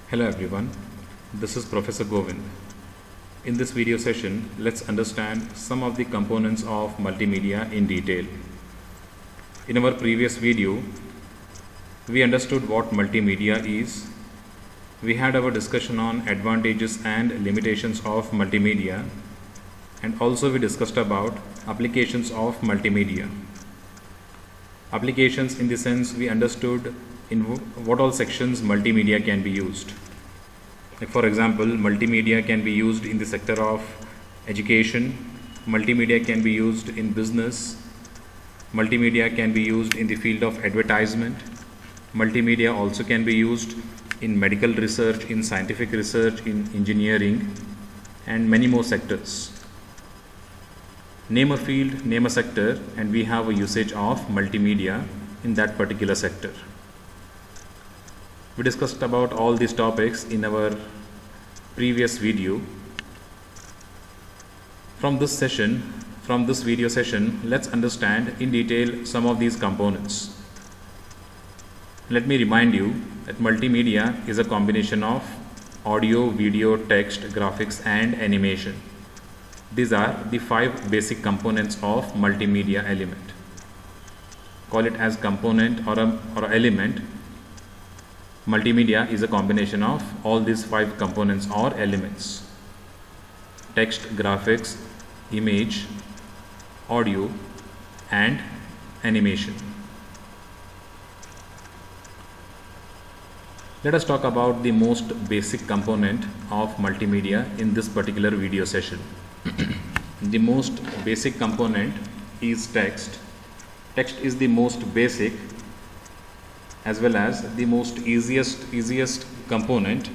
Hello everyone, this is Professor Govind. In this video session, let's understand some of the components of multimedia in detail. In our previous video, we understood what multimedia is. We had our discussion on advantages and limitations of multimedia, and also we discussed about applications of multimedia. Applications in the sense we understood in what all sections multimedia can be used. Like for example, multimedia can be used in the sector of education, multimedia can be used in business, multimedia can be used in the field of advertisement, multimedia also can be used in medical research, in scientific research, in engineering, and many more sectors. Name a field, name a sector, and we have a usage of multimedia in that particular sector. We discussed about all these topics in our previous video. From this video session, let's understand in detail some of these components. Let me remind you that multimedia is a combination of audio, video, text, graphics, and animation. These are the 5 basic components of multimedia element. Call it as component or element. Multimedia is a combination of all these 5 components or elements: text, graphics, image, audio, and animation. Let us talk about the most basic component of multimedia in this particular video session. The most basic component is text. Text is the most basic as well as the most easiest component,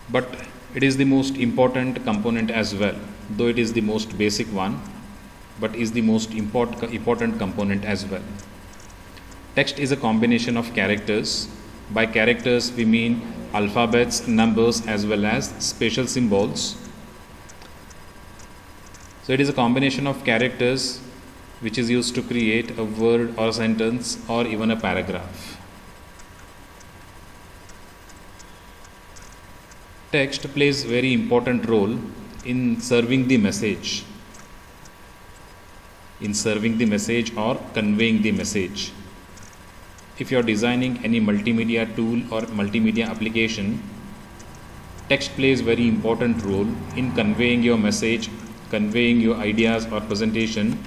but it is the most important component as well. Though it is the most basic one, but is the most important component as well. Text is a combination of characters. By characters we mean alphabets, numbers, as well as special symbols. So it is a combination of characters which is used to create a word or a sentence or even a paragraph. Text plays very important role in serving the message, or conveying the message. If you are designing any multimedia tool or multimedia application, text plays very important role in conveying your message, conveying your ideas or presentation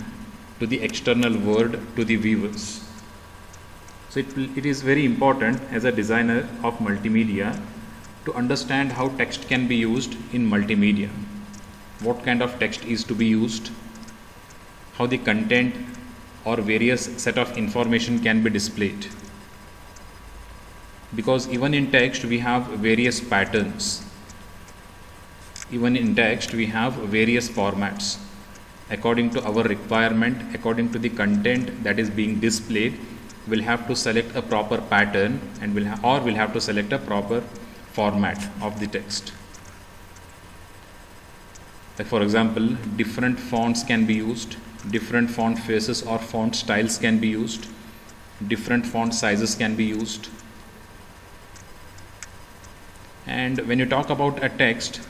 to the external world, to the viewers. So it is very important as a designer of multimedia to understand how text can be used in multimedia, what kind of text is to be used, how the content or various set of information can be displayed. Because even in text we have various patterns, even in text we have various formats. According to our requirement, according to the content that is being displayed, we'll have to select a proper pattern and we'll have to select a proper format of the text. Like for example, different fonts can be used, different font faces or font styles can be used, different font sizes can be used. And when you talk about a text,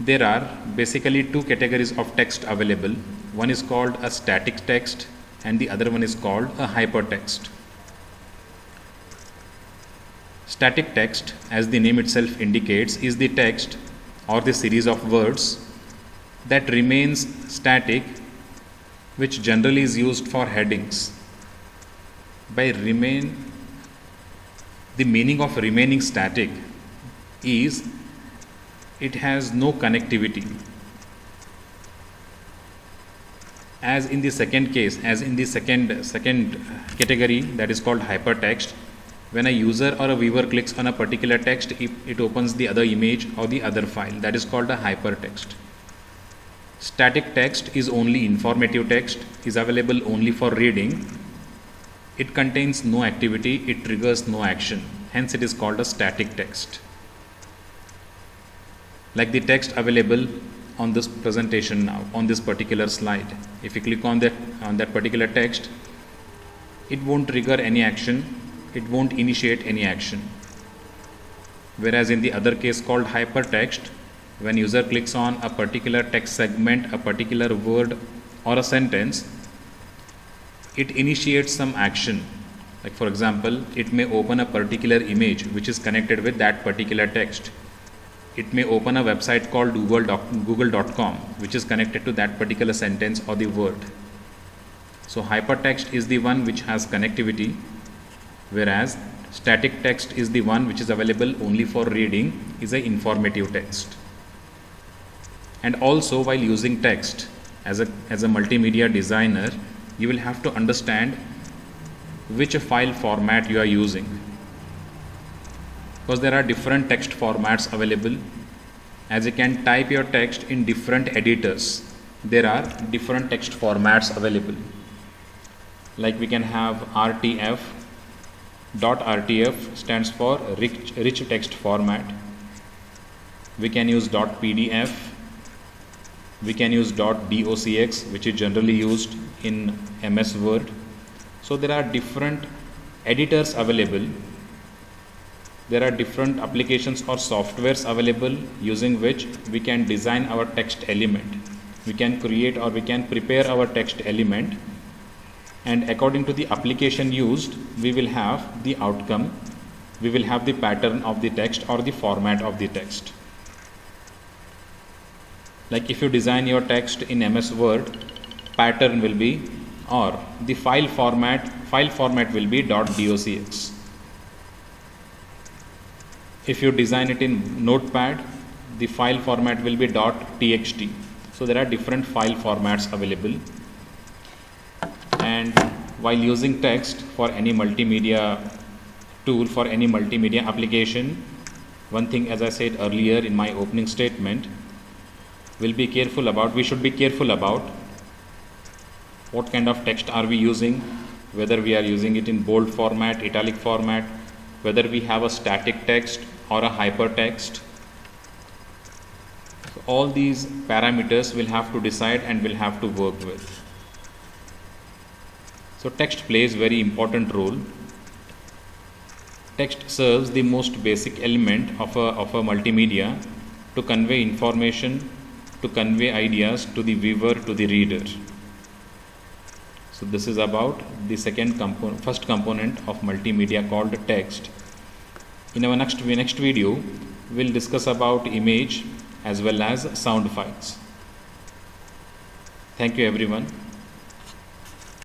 there are basically 2 categories of text available. One is called a static text and the other one is called a hypertext. Static text, as the name itself indicates, is the text or the series of words that remains static, which generally is used for headings. The meaning of remaining static is it has no connectivity. As in the second case, as in the second category, that is called hypertext, when a user or a viewer clicks on a particular text, it opens the other image or the other file. That is called a hypertext. Static text is only informative text, is available only for reading. It contains no activity, it triggers no action. Hence it is called a static text. Like the text available on this presentation now, on this particular slide. If you click on that particular text, it won't trigger any action, it won't initiate any action. Whereas in the other case called hypertext, when user clicks on a particular text segment, a particular word or a sentence, it initiates some action. Like for example, it may open a particular image which is connected with that particular text. It may open a website called google.com which is connected to that particular sentence or the word. So hypertext is the one which has connectivity, whereas static text is the one which is available only for reading, is an informative text. And also while using text as a multimedia designer, you will have to understand which file format you are using, because there are different text formats available. As you can type your text in different editors, there are different text formats available. Like we can have RTF. .rtf stands for rich text format. We can use .pdf. We can use .docx, which is generally used in MS Word. So there are different editors available. There are different applications or softwares available using which we can design our text element. We can create or we can prepare our text element, and according to the application used, we will have the outcome, we will have the pattern of the text or the format of the text. Like if you design your text in MS Word, pattern will be, or the file format will be .docx. If you design it in Notepad, the file format will be .txt. So there are different file formats available. And while using text for any multimedia tool, for any multimedia application, one thing, as I said earlier in my opening statement, we should be careful about what kind of text are we using, whether we are using it in bold format, italic format, whether we have a static text or a hypertext. So all these parameters we'll have to decide and we'll have to work with. So text plays very important role. Text serves the most basic element of a multimedia to convey information, to convey ideas to the viewer, to the reader. So this is about the first component of multimedia called text. In our next video, we'll discuss about image as well as sound files. Thank you everyone.